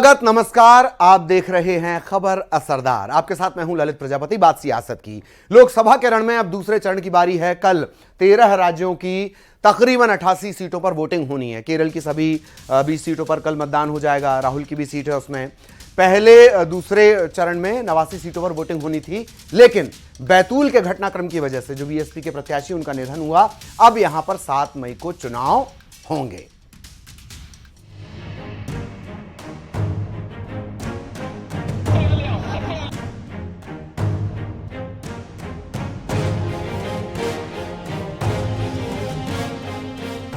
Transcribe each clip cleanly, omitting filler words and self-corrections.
स्वागत, नमस्कार। आप देख रहे हैं खबर असरदार। आपके साथ मैं हूं ललित प्रजापति। बात सियासत की। लोकसभा के रण में अब दूसरे चरण की बारी है। कल 13 राज्यों की तकरीबन 88 सीटों पर वोटिंग होनी है। केरल की सभी 20 सीटों पर कल मतदान हो जाएगा। राहुल की भी सीट है उसमें। पहले दूसरे चरण में 89 सीटों पर वोटिंग होनी थी, लेकिन बैतूल के घटनाक्रम की वजह से जो बीएसपी के प्रत्याशी उनका निधन हुआ, अब यहां पर 7 मई को चुनाव होंगे।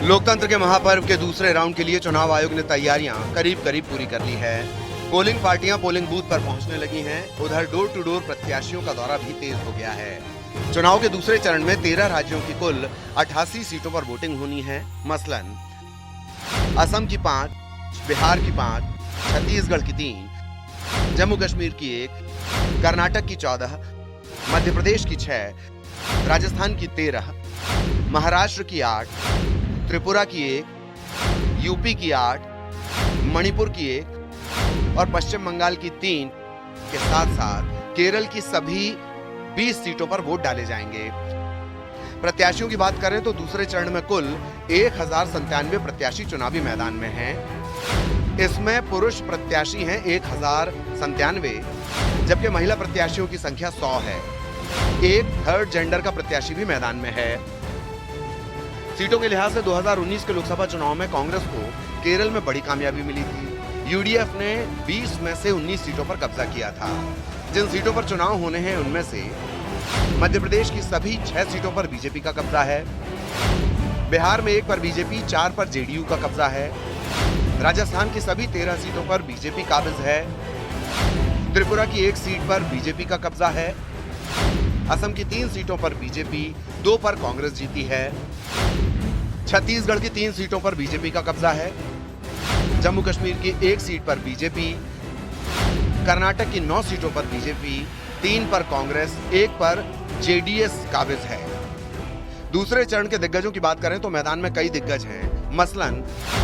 लोकतंत्र के महापर्व के दूसरे राउंड के लिए चुनाव आयोग ने तैयारियां करीब करीब पूरी कर ली है। पोलिंग पार्टियां पोलिंग बूथ पर पहुंचने लगी हैं। उधर डोर टू डोर प्रत्याशियों का दौरा भी तेज हो गया है। चुनाव के दूसरे चरण में 13 राज्यों की कुल 88 सीटों पर वोटिंग होनी है। मसलन असम की 5, बिहार की 5, छत्तीसगढ़ की 3, जम्मू कश्मीर की 1, कर्नाटक की 14, मध्य प्रदेश की 6, राजस्थान की 13, महाराष्ट्र की 8, त्रिपुरा की 1, यूपी की 8, मणिपुर की 1 और पश्चिम बंगाल की 3 के साथ साथ केरल की सभी 20 सीटों पर वोट डाले जाएंगे। प्रत्याशियों की बात करें तो दूसरे चरण में कुल 1097 प्रत्याशी चुनावी मैदान में हैं। इसमें पुरुष प्रत्याशी हैं 1097, जबकि महिला प्रत्याशियों की संख्या 100 है। एक थर्ड जेंडर का प्रत्याशी भी मैदान में है। सीटों के लिहाज से 2019 के लोकसभा चुनाव में कांग्रेस को केरल में बड़ी कामयाबी मिली थी। यूडीएफ ने 20 में से 19 सीटों पर कब्जा किया था। जिन सीटों पर चुनाव होने हैं उनमें से मध्य प्रदेश की सभी 6 सीटों पर बीजेपी का कब्जा है। बिहार में 1 पर बीजेपी, 4 पर जेडीयू का कब्जा है। राजस्थान की सभी 13 सीटों पर बीजेपी काबिज है। त्रिपुरा की 1 सीट पर बीजेपी का कब्जा है। असम की 3 सीटों पर बीजेपी, 2 पर कांग्रेस जीती है। छत्तीसगढ़ की 3 सीटों पर बीजेपी का कब्जा है। जम्मू कश्मीर की 1 सीट पर बीजेपी, कर्नाटक की 9 सीटों पर बीजेपी, 3 पर कांग्रेस, 1 पर जेडीएस काबिज है। दूसरे चरण के दिग्गजों की बात करें तो मैदान में कई दिग्गज हैं। मसलन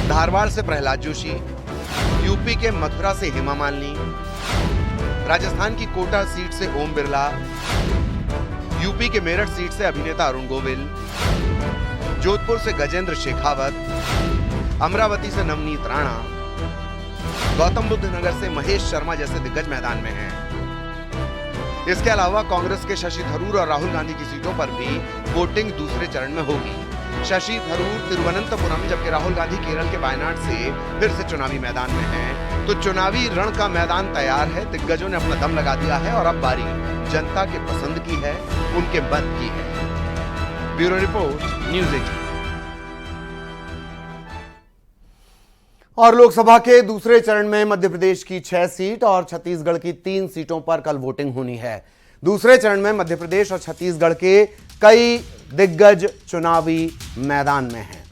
धारवाड़ से प्रहलाद जोशी, यूपी के मथुरा से हेमा मालिनी, राजस्थान की कोटा सीट से ओम बिरला, यूपी के मेरठ सीट से अभिनेता अरुण गोविल, जोधपुर से गजेंद्र शेखावत, अमरावती से नवनीत राणा, गौतम बुद्ध नगर से महेश शर्मा जैसे दिग्गज मैदान में हैं। इसके अलावा कांग्रेस के शशि थरूर और राहुल गांधी की सीटों पर भी वोटिंग दूसरे चरण में होगी। शशि थरूर तिरुवनंतपुरम, जबकि राहुल गांधी केरल के वायनाड से फिर से चुनावी मैदान में हैं। तो चुनावी रण का मैदान तैयार है। दिग्गजों ने अपना दम लगा दिया है और अब बारी जनता के पसंद की है, उनके मत की है। Bureau report, news 18। और लोकसभा के दूसरे चरण में मध्य प्रदेश की 6 सीट और छत्तीसगढ़ की 3 सीटों पर कल वोटिंग होनी है। दूसरे चरण में मध्य प्रदेश और छत्तीसगढ़ के कई दिग्गज चुनावी मैदान में हैं।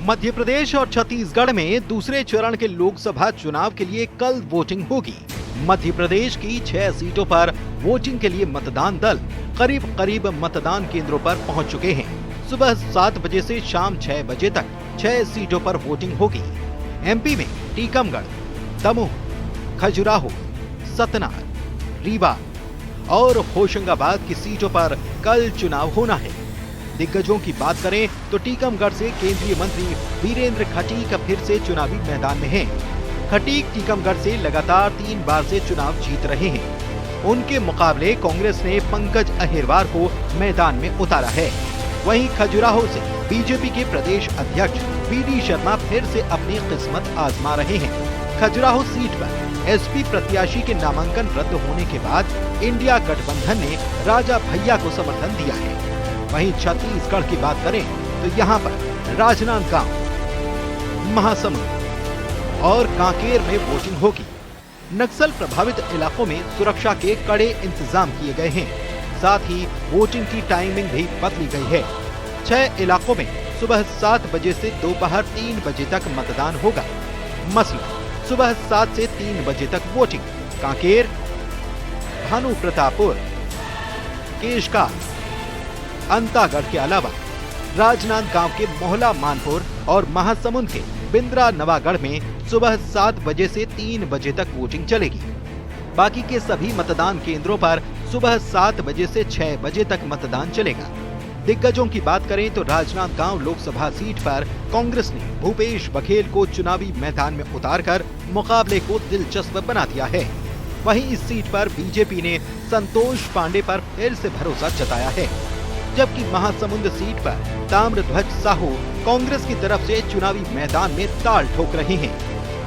मध्य प्रदेश और छत्तीसगढ़ में दूसरे चरण के लोकसभा चुनाव के लिए कल वोटिंग होगी। मध्य प्रदेश की 6 सीटों पर वोटिंग के लिए मतदान दल करीब मतदान केंद्रों पर पहुंच चुके हैं। सुबह 7 बजे से शाम 6 बजे तक 6 सीटों पर वोटिंग होगी। एमपी में टीकमगढ़, दमोह, खजुराहो, सतना, रीवा और होशंगाबाद की सीटों पर कल चुनाव होना है। दिग्गजों की बात करें तो टीकमगढ़ से केंद्रीय मंत्री वीरेंद्र खटीक फिर से चुनावी मैदान में हैं। खटीक टीकमगढ़ से लगातार 3 बार से चुनाव जीत रहे हैं। उनके मुकाबले कांग्रेस ने पंकज अहिरवार को मैदान में उतारा है। वहीं खजुराहो से बीजेपी के प्रदेश अध्यक्ष वीडी शर्मा फिर से अपनी किस्मत आजमा रहे हैं। खजुराहो सीट पर एसपी प्रत्याशी के नामांकन रद्द होने के बाद इंडिया गठबंधन ने राजा भैया को समर्थन दिया है। वहीं छत्तीसगढ़ की बात करें तो यहाँ पर राजनांदगांव, महासमुंद और कांकेर में वोटिंग होगी। नक्सल प्रभावित इलाकों में सुरक्षा के कड़े इंतजाम किए गए हैं। साथ ही वोटिंग की टाइमिंग भी बदली गई है। 6 इलाकों में सुबह 7 बजे से दोपहर 3 बजे तक मतदान होगा। मसलन सुबह 7 से 3 बजे तक वोटिंग कांकेर, भानु प्रतापपुर, केशकाल, अंतागढ़ के अलावा राजनांदगांव के मोहला मानपुर और महासमुंद के बिंद्रा नवागढ़ में सुबह 7 बजे से 3 बजे तक वोटिंग चलेगी। बाकी के सभी मतदान केंद्रों पर सुबह 7 बजे से 6 बजे तक मतदान चलेगा। दिग्गजों की बात करें तो राजनांदगांव लोकसभा सीट पर कांग्रेस ने भूपेश बघेल को चुनावी मैदान में उतारकर मुकाबले को दिलचस्प बना दिया है। वहीं इस सीट पर बीजेपी ने संतोष पांडे पर फिर से भरोसा जताया है, जबकि महासमुंद सीट पर ताम्रध्वज साहू कांग्रेस की तरफ से चुनावी मैदान में ताल ठोक रहे हैं।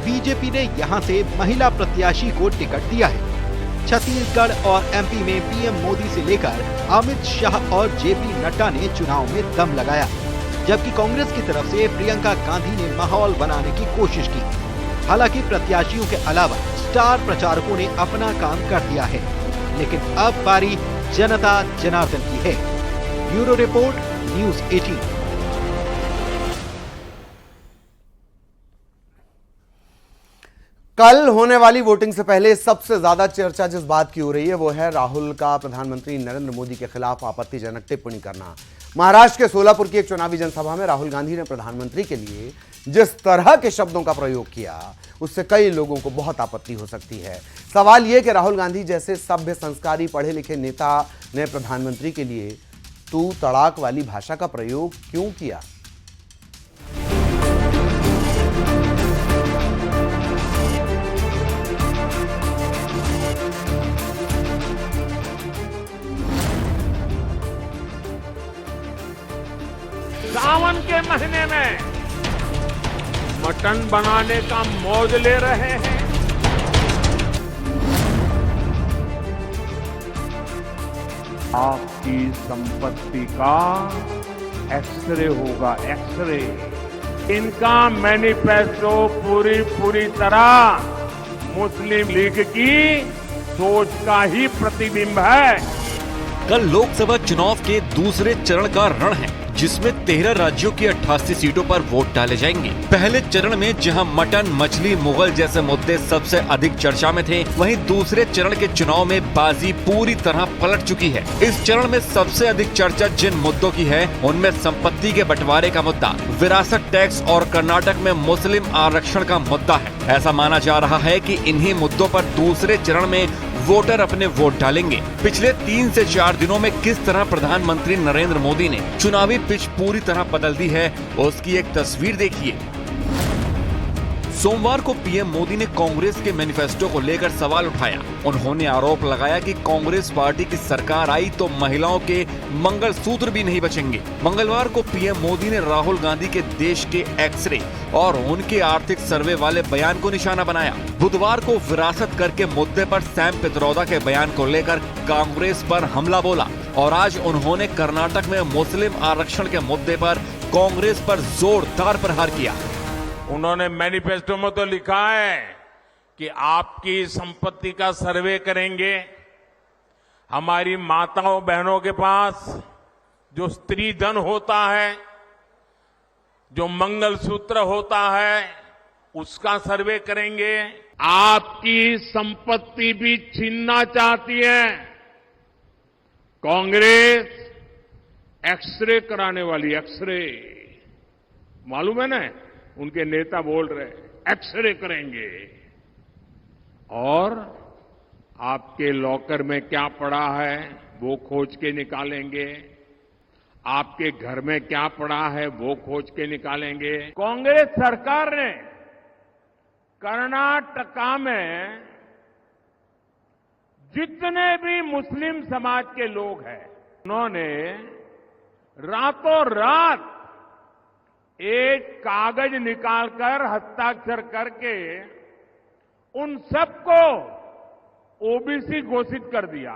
बीजेपी ने यहां से महिला प्रत्याशी को टिकट दिया है। छत्तीसगढ़ और एमपी में पीएम मोदी से लेकर अमित शाह और जेपी नड्डा ने चुनाव में दम लगाया, जबकि कांग्रेस की तरफ से प्रियंका गांधी ने माहौल बनाने की कोशिश की। हालांकि प्रत्याशियों के अलावा स्टार प्रचारकों ने अपना काम कर दिया है, लेकिन अब बारी जनता जनार्दन की है। Bureau report, news 18। कल होने वाली वोटिंग से पहले सबसे ज्यादा चर्चा जिस बात की हो रही है वो है राहुल का प्रधानमंत्री नरेंद्र मोदी के खिलाफ आपत्तिजनक टिप्पणी करना। महाराष्ट्र के सोलापुर की एक चुनावी जनसभा में राहुल गांधी ने प्रधानमंत्री के लिए जिस तरह के शब्दों का प्रयोग किया उससे कई लोगों को बहुत आपत्ति हो सकती है। सवाल यह कि राहुल गांधी जैसे सभ्य संस्कारी पढ़े लिखे नेता ने प्रधानमंत्री के लिए तू तड़ाक वाली भाषा का प्रयोग क्यों किया। सावन के महीने में मटन बनाने का मौज ले रहे हैं। आपकी संपत्ति का एक्सरे होगा, एक्सरे। इनका मैनिफेस्टो पूरी तरह मुस्लिम लीग की सोच का ही प्रतिबिंब है। कल लोकसभा चुनाव के दूसरे चरण का रण है, जिसमें 13 राज्यों की 88 सीटों पर वोट डाले जाएंगे। पहले चरण में जहां मटन, मछली, मुगल जैसे मुद्दे सबसे अधिक चर्चा में थे, वहीं दूसरे चरण के चुनाव में बाजी पूरी तरह पलट चुकी है। इस चरण में सबसे अधिक चर्चा जिन मुद्दों की है उनमें संपत्ति के बंटवारे का मुद्दा, विरासत टैक्स और कर्नाटक में मुस्लिम आरक्षण का मुद्दा है। ऐसा माना जा रहा है कि इन्हीं मुद्दों पर दूसरे चरण में वोटर अपने वोट डालेंगे। पिछले 3 से 4 दिनों में किस तरह प्रधानमंत्री नरेंद्र मोदी ने चुनावी पिच पूरी तरह बदल दी है, उसकी एक तस्वीर देखिए। सोमवार को पीएम मोदी ने कांग्रेस के मैनिफेस्टो को लेकर सवाल उठाया। उन्होंने आरोप लगाया कि कांग्रेस पार्टी की सरकार आई तो महिलाओं के मंगलसूत्र भी नहीं बचेंगे। मंगलवार को पीएम मोदी ने राहुल गांधी के देश के एक्सरे और उनके आर्थिक सर्वे वाले बयान को निशाना बनाया। बुधवार को विरासत कर के मुद्दे पर सैम पित्रोदा के बयान को लेकर कांग्रेस पर हमला बोला और आज उन्होंने कर्नाटक में मुस्लिम आरक्षण के मुद्दे पर कांग्रेस पर जोरदार प्रहार किया। उन्होंने मैनिफेस्टो में तो लिखा है कि आपकी संपत्ति का सर्वे करेंगे। हमारी माताओं बहनों के पास जो स्त्री धन होता है, जो मंगलसूत्र होता है, उसका सर्वे करेंगे। आपकी संपत्ति भी छीनना चाहती है कांग्रेस। एक्सरे कराने वाली, एक्सरे मालूम है ना, उनके नेता बोल रहे एक्सरे करेंगे और आपके लॉकर में क्या पड़ा है वो खोज के निकालेंगे, आपके घर में क्या पड़ा है वो खोज के निकालेंगे। कांग्रेस सरकार ने कर्नाटका में जितने भी मुस्लिम समाज के लोग हैं, उन्होंने रातों रात एक कागज निकालकर हस्ताक्षर करके उन सबको ओबीसी घोषित कर दिया।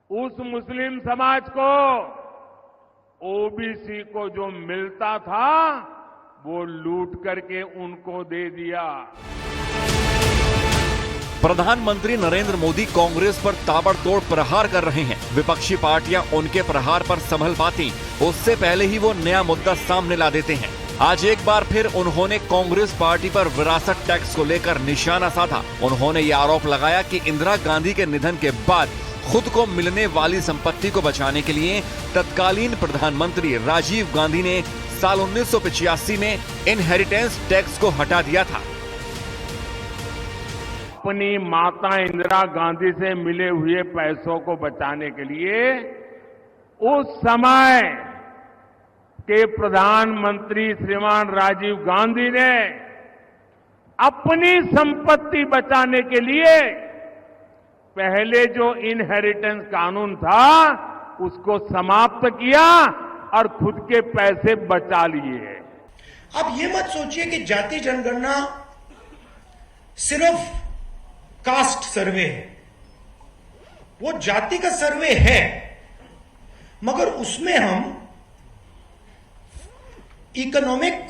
उस मुस्लिम समाज को ओबीसी को जो मिलता था वो लूट करके उनको दे दिया। प्रधानमंत्री नरेंद्र मोदी कांग्रेस पर ताबड़तोड़ प्रहार कर रहे हैं। विपक्षी पार्टियां उनके प्रहार पर संभल पाती उससे पहले ही वो नया मुद्दा सामने ला देते हैं। आज एक बार फिर उन्होंने कांग्रेस पार्टी पर विरासत टैक्स को लेकर निशाना साधा। उन्होंने ये आरोप लगाया कि इंदिरा गांधी के निधन के बाद खुद को मिलने वाली संपत्ति को बचाने के लिए तत्कालीन प्रधानमंत्री राजीव गांधी ने साल 1985 में इनहेरिटेंस टैक्स को हटा दिया था। अपनी माता इंदिरा गांधी से मिले हुए पैसों को बचाने के लिए उस समय के प्रधानमंत्री श्रीमान राजीव गांधी ने अपनी संपत्ति बचाने के लिए पहले जो इनहेरिटेंस कानून था उसको समाप्त किया और खुद के पैसे बचा लिए। आप ये मत सोचिए कि जाति जनगणना सिर्फ कास्ट सर्वे है। वो जाति का सर्वे है, मगर उसमें हम इकोनॉमिक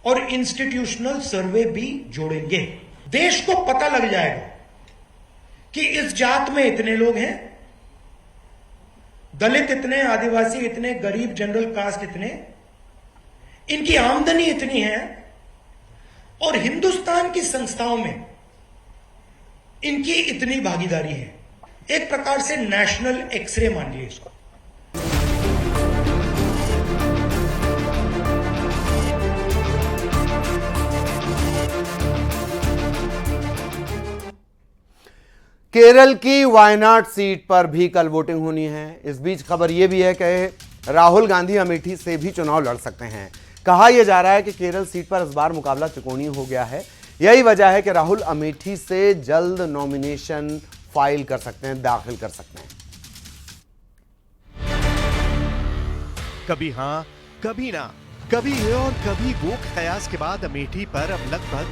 और इंस्टीट्यूशनल सर्वे भी जोड़ेंगे। देश को पता लग जाएगा कि इस जात में इतने लोग हैं, दलित इतने, आदिवासी इतने, गरीब जनरल कास्ट इतने, इनकी आमदनी इतनी है और हिंदुस्तान की संस्थाओं में इनकी इतनी भागीदारी है। एक प्रकार से नेशनल एक्सरे मान लीजिए इसको। केरल की वायनाड सीट पर भी कल वोटिंग होनी है। इस बीच खबर यह भी है कि राहुल गांधी अमेठी से भी चुनाव लड़ सकते हैं। कहा यह जा रहा है कि केरल सीट पर इस बार मुकाबला त्रिकोणीय हो गया है। यही वजह है कि राहुल अमेठी से जल्द नॉमिनेशन फाइल कर सकते हैं, दाखिल कर सकते हैं। कभी हां, कभी ना, कभी ये और कभी वो कयास के बाद अमेठी पर अब लगभग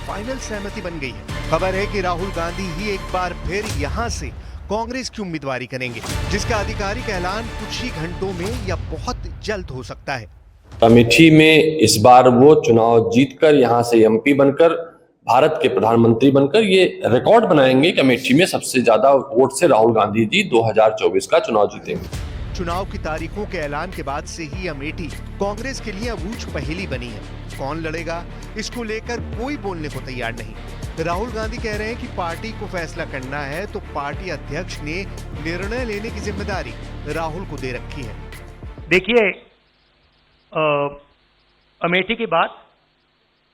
फाइनल सहमति बन गई है। खबर है कि राहुल गांधी ही एक बार फिर यहां से कांग्रेस की उम्मीदवारी करेंगे, जिसका आधिकारिक ऐलान कुछ ही घंटों में या बहुत जल्द हो सकता है। अमेठी में इस बार वो चुनाव जीतकर यहां से एमपी बनकर भारत के प्रधानमंत्री बनकर ये रिकॉर्ड बनाएंगे कि अमेठी में सबसे ज्यादा वोट से राहुल गांधी जी 2024 का चुनाव जीतेंगे। चुनाव की तारीखों के ऐलान के बाद से ही अमेठी कांग्रेस के लिए अबूझ पहेली बनी है। कौन लड़ेगा, इसको लेकर कोई बोलने को तैयार नहीं। राहुल गांधी कह रहे हैं कि पार्टी को फैसला करना है तो पार्टी अध्यक्ष ने निर्णय लेने की जिम्मेदारी राहुल को दे रखी है। देखिए, अमेठी की बात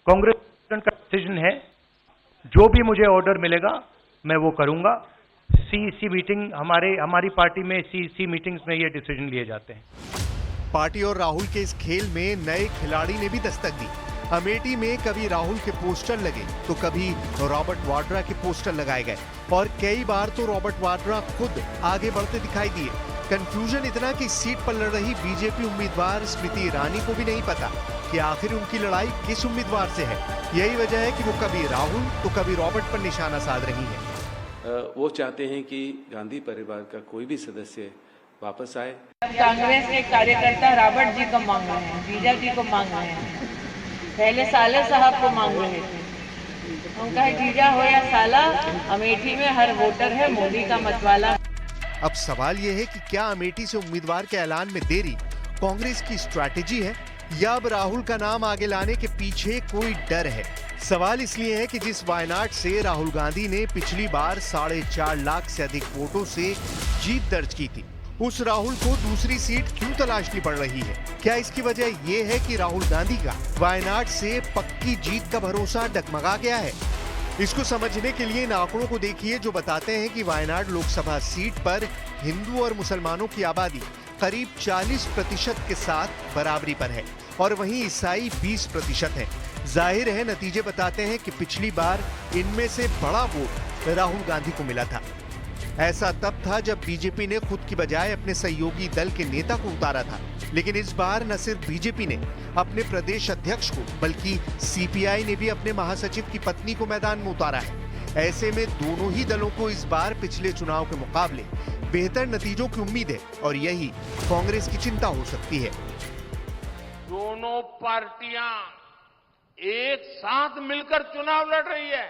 कांग्रेस का डिसीजन है। जो भी मुझे ऑर्डर मिलेगा मैं वो करूंगा। सीईसी मीटिंग हमारी पार्टी में सीईसी मीटिंग्स में ये डिसीजन लिए जाते हैं। पार्टी और राहुल के इस खेल में नए खिलाड़ी ने भी दस्तक दी। अमेठी में कभी राहुल के पोस्टर लगे तो कभी रॉबर्ट वाड्रा के पोस्टर लगाए गए और कई बार तो रॉबर्ट वाड्रा खुद आगे बढ़ते दिखाई दिए। कंफ्यूजन इतना कि सीट पर लड़ रही बीजेपी उम्मीदवार स्मृति ईरानी को भी नहीं पता कि आखिर उनकी लड़ाई किस उम्मीदवार से है। यही वजह है कि वो कभी राहुल तो कभी रॉबर्ट पर निशाना साध रही है। वो चाहते हैं कि गांधी परिवार का कोई भी सदस्य वापस आए। कांग्रेस के कार्यकर्ता रॉबर्ट जी को मांग रहे हैं, जीजा जी को मांग रहे हैं, पहले साले साहब को मांग रहे थे। उनका है जीजा हो या साला, अमेठी में हर वोटर है मोदी का मतवाला। अब सवाल यह है कि क्या अमेठी से उम्मीदवार के ऐलान में देरी कांग्रेस की स्ट्रैटेजी है या अब राहुल का नाम आगे लाने के पीछे कोई डर है। सवाल इसलिए है कि जिस वायनाड से राहुल गांधी ने पिछली बार 4.5 लाख से अधिक वोटों से जीत दर्ज की थी, उस राहुल को दूसरी सीट क्यों तलाशनी पड़ रही है? क्या इसकी वजह यह है कि राहुल गांधी का वायनाड से पक्की जीत का भरोसा डगमगा गया है? इसको समझने के लिए इन आंकड़ों को देखिए जो बताते हैं कि वायनाड लोकसभा सीट पर हिंदू और मुसलमानों की आबादी करीब 40% के साथ बराबरी पर है और वहीं ईसाई 20% है। जाहिर है नतीजे बताते हैं कि पिछली बार इनमें से बड़ा वोट राहुल गांधी को मिला था। ऐसा तब था जब बीजेपी ने खुद की बजाय अपने सहयोगी दल के नेता को उतारा था, लेकिन इस बार न सिर्फ बीजेपी ने अपने प्रदेश अध्यक्ष को बल्कि सीपीआई ने भी अपने महासचिव की पत्नी को मैदान में उतारा है। ऐसे में दोनों ही दलों को इस बार पिछले चुनाव के मुकाबले बेहतर नतीजों की उम्मीद है और यही कांग्रेस की चिंता हो सकती है। दोनों पार्टियां एक साथ मिलकर चुनाव लड़ रही है।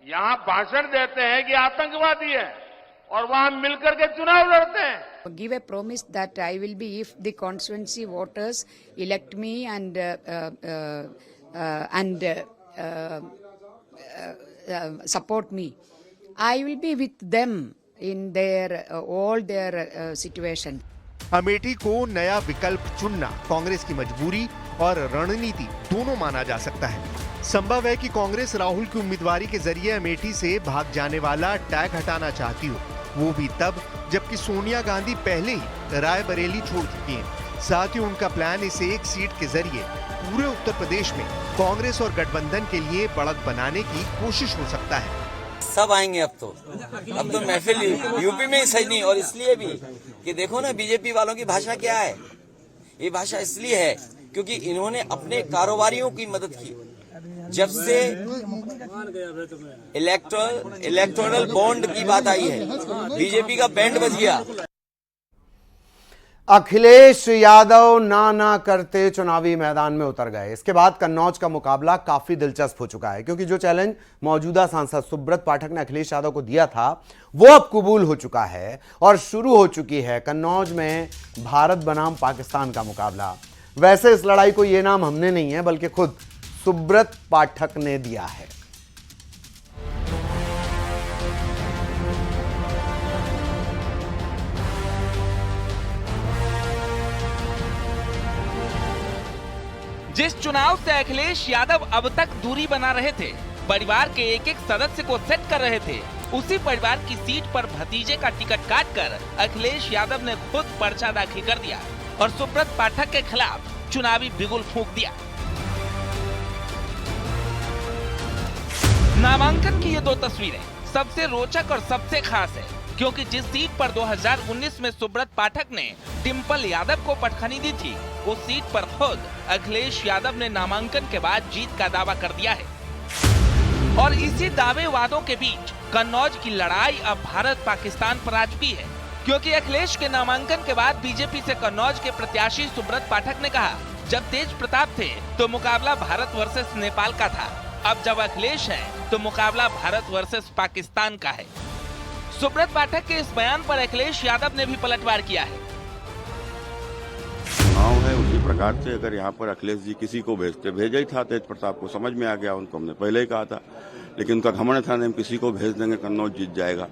यहां भाषण देते हैं कि आतंकवादी है और वहां मिलकर के चुनाव लड़ते हैं। Give a promise that I will be, if the constituency voters elect me and support me, I will be with them in their all their situation. Amethi को नया विकल्प चुनना कांग्रेस की मजबूरी और रणनीति दोनों माना जा सकता है। संभव है कि कांग्रेस राहुल की उम्मीदवारी के जरिए अमेठी से भाग जाने वाला टैग हटाना चाहती हो, वो भी तब जबकि सोनिया गांधी पहले ही रायबरेली छोड़ चुकी हैं। साथ ही उनका प्लान इस एक सीट के जरिए पूरे उत्तर प्रदेश में कांग्रेस और गठबंधन के लिए बढ़त बनाने की कोशिश हो सकता है। सब आएंगे अब तो महफिल यूपी में ही सही नहीं, और इसलिए भी कि देखो ना बीजेपी वालों की भाषा क्या है। ये भाषा इसलिए है क्योंकि इन्होंने अपने कारोबारियों की मदद की। जब से इलेक्टोरल बॉन्ड की बात आई है, बीजेपी का बैंड बज गया। अखिलेश यादव ना करते चुनावी मैदान में उतर गए। इसके बाद कन्नौज का मुकाबला काफी दिलचस्प हो चुका है, क्योंकि जो चैलेंज मौजूदा सांसद सुब्रत पाठक ने अखिलेश यादव को दिया था वो अब कबूल हो चुका है और शुरू हो चुकी है कन्नौज में भारत बनाम पाकिस्तान का मुकाबला। वैसे इस लड़ाई को यह नाम हमने नहीं है बल्कि खुद सुब्रत पाठक ने दिया है। जिस चुनाव से अखिलेश यादव अब तक दूरी बना रहे थे, परिवार के एक एक सदस्य को सेट कर रहे थे, उसी परिवार की सीट पर भतीजे का टिकट काटकर अखिलेश यादव ने खुद पर्चा दाखिल कर दिया और सुब्रत पाठक के खिलाफ चुनावी बिगुल फूंक दिया। नामांकन की ये दो तस्वीरें सबसे रोचक और सबसे खास है, क्योंकि जिस सीट पर 2019 में सुब्रत पाठक ने डिंपल यादव को पटखनी दी थी, उस सीट पर खुद अखिलेश यादव ने नामांकन के बाद जीत का दावा कर दिया है। और इसी दावे वादों के बीच कन्नौज की लड़ाई अब भारत पाकिस्तान पर आ चुकी है, क्योंकि अखिलेश के नामांकन के बाद बीजेपी से कन्नौज के प्रत्याशी सुब्रत पाठक ने कहा, जब तेज प्रताप थे तो मुकाबला भारत वर्सेस नेपाल का था, अब जब अखिलेश है तो मुकाबला भारत वर्सेस पाकिस्तान का है। सुब्रत पाठक के इस बयान पर अखिलेश यादव ने भी पलटवार किया है। चुनाव है उसी प्रकार से अगर यहाँ पर अखिलेश जी किसी को भेजा ही था तेज प्रताप को, समझ में आ गया उनको, हमने पहले ही कहा था, लेकिन उनका घमंड था नहीं, किसी को भेज देंगे कन्नौज जीत जाएगा।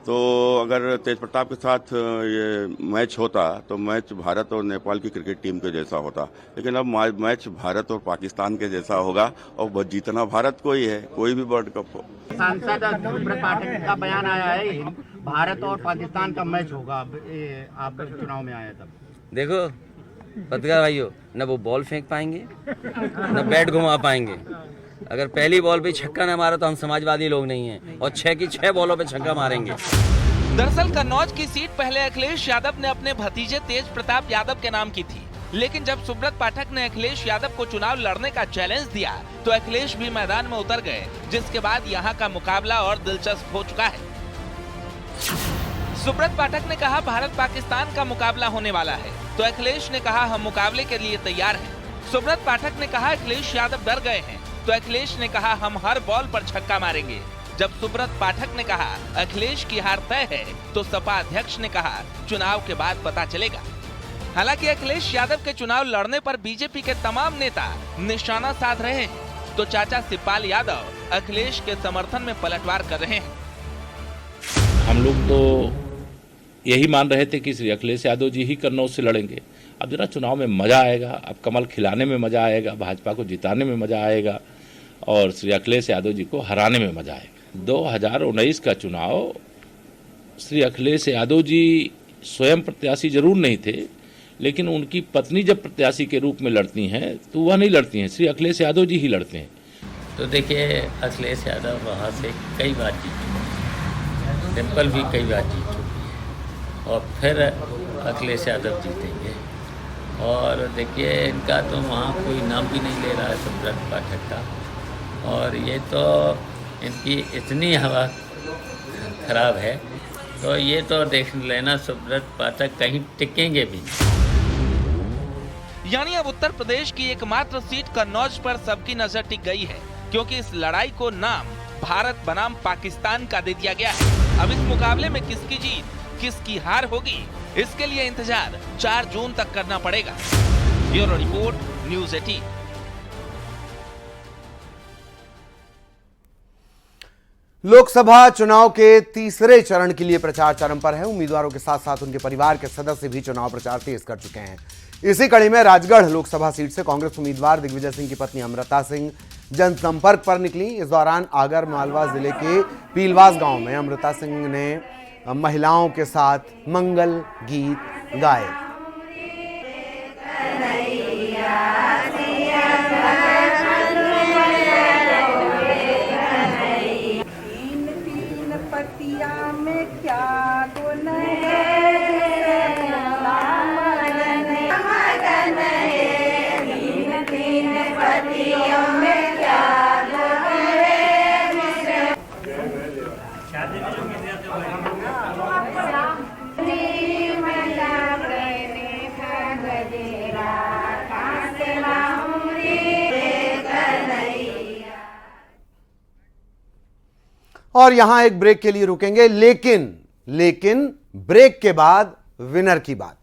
तो अगर तेज प्रताप के साथ ये मैच होता तो मैच भारत और नेपाल की क्रिकेट टीम के जैसा होता, लेकिन अब मैच भारत और पाकिस्तान के जैसा होगा और जीतना भारत को ही है, कोई भी वर्ल्ड कप हो। सांसद सुब्रत पाठक का बयान आया है भारत और पाकिस्तान का मैच होगा, आप चुनाव में आए तब। देखो पत्रकार भाइयों, न वो बॉल फेंक पाएंगे न बैट घुमा पाएंगे। अगर पहली बॉल पे छक्का न मारा तो हम समाजवादी लोग नहीं हैं, और 6 की 6 बॉलों पे छक्का मारेंगे। दरअसल कन्नौज की सीट पहले अखिलेश यादव ने अपने भतीजे तेज प्रताप यादव के नाम की थी, लेकिन जब सुब्रत पाठक ने अखिलेश यादव को चुनाव लड़ने का चैलेंज दिया तो अखिलेश भी मैदान में उतर गए, जिसके बाद यहाँ का मुकाबला और दिलचस्प हो चुका है। सुब्रत पाठक ने कहा भारत पाकिस्तान का मुकाबला होने वाला है, तो अखिलेश ने कहा हम मुकाबले के लिए तैयार हैं। सुब्रत पाठक ने कहा अखिलेश यादव डर गए हैं, तो अखिलेश ने कहा हम हर बॉल पर छक्का मारेंगे। जब सुब्रत पाठक ने कहा अखिलेश की हार तय है, तो सपा अध्यक्ष ने कहा चुनाव के बाद पता चलेगा। हालांकि अखिलेश यादव के चुनाव लड़ने पर बीजेपी के तमाम नेता निशाना साध रहे हैं, तो चाचा शिवपाल यादव अखिलेश के समर्थन में पलटवार कर रहे हैं। हम लोग तो यही मान रहे थे कि श्री अखिलेश यादव जी ही कन्नौज से लड़ेंगे। अब जरा चुनाव में मजा आएगा, अब कमल खिलाने में मजा आएगा, भाजपा को जिताने में मजा आएगा और श्री अखिलेश यादव जी को हराने में मजा आएगा। 2019 का चुनाव श्री अखिलेश यादव जी स्वयं प्रत्याशी जरूर नहीं थे, लेकिन उनकी पत्नी जब प्रत्याशी के रूप में लड़ती हैं तो वह नहीं लड़ती हैं, श्री अखिलेश यादव जी ही लड़ते हैं। तो देखिए अखिलेश यादव वहाँ से कई बार जीत चुके हैं, डिंपल भी कई बार जीत चुकी है और फिर अखिलेश यादव जीतेंगे। और देखिए इनका तो वहाँ कोई नाम भी नहीं ले रहा है सुब्रत पाठक का, और ये तो इनकी इतनी हवा खराब है, तो ये तो देख लेना सुब्रत पाठक कहीं टिकेंगे भी। यानी अब उत्तर प्रदेश की एकमात्र सीट कन्नौज पर सबकी नजर टिक गई है, क्योंकि इस लड़ाई को नाम भारत बनाम पाकिस्तान का दे दिया गया है। अब इस मुकाबले में किसकी जीत किसकी हार होगी, इसके लिए इंतजार 4 जून तक करना पड़ेगा। Bureau report, news 18। लोकसभा चुनाव के तीसरे चरण के लिए प्रचार चरम पर है। उम्मीदवारों के साथ साथ उनके परिवार के सदस्य भी चुनाव प्रचार तेज कर चुके हैं। इसी कड़ी में राजगढ़ लोकसभा सीट से कांग्रेस उम्मीदवार दिग्विजय सिंह की पत्नी अमृता सिंह जनसंपर्क पर निकली। इस दौरान आगर मालवा जिले के पीलवास गांव में अमृता सिंह ने महिलाओं के साथ मंगल गीत गाए। और यहां एक ब्रेक के लिए रुकेंगे, लेकिन ब्रेक के बाद विनर की बात।